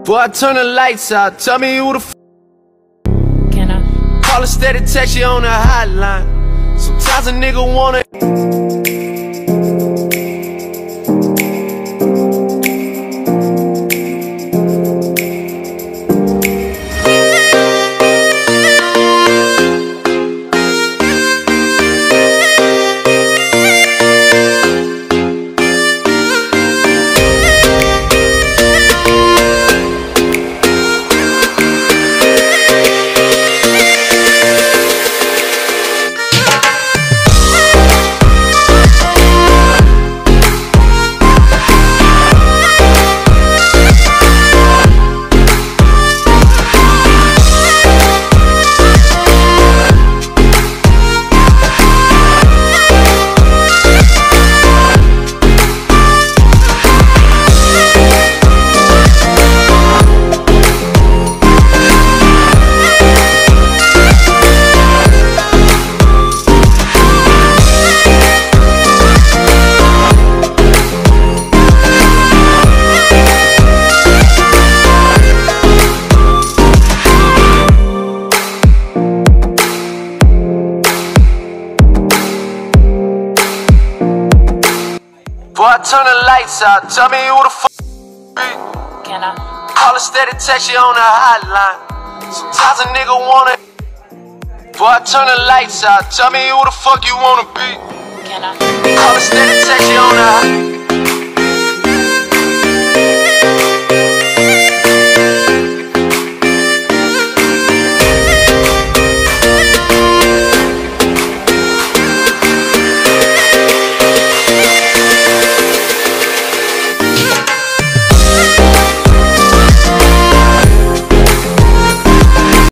Boy, I turn the lights out, tell me who the f. Can I? Call a steady, text you on the hotline. Sometimes a nigga wanna. Boy, I turn the lights out, tell me who the f. Can I? Call a steady, text you on the hotline. Sometimes a nigga wanna. Boy, I turn the lights out, tell me who the fuck you wanna be. Can I? Call a steady, text you on the hotline.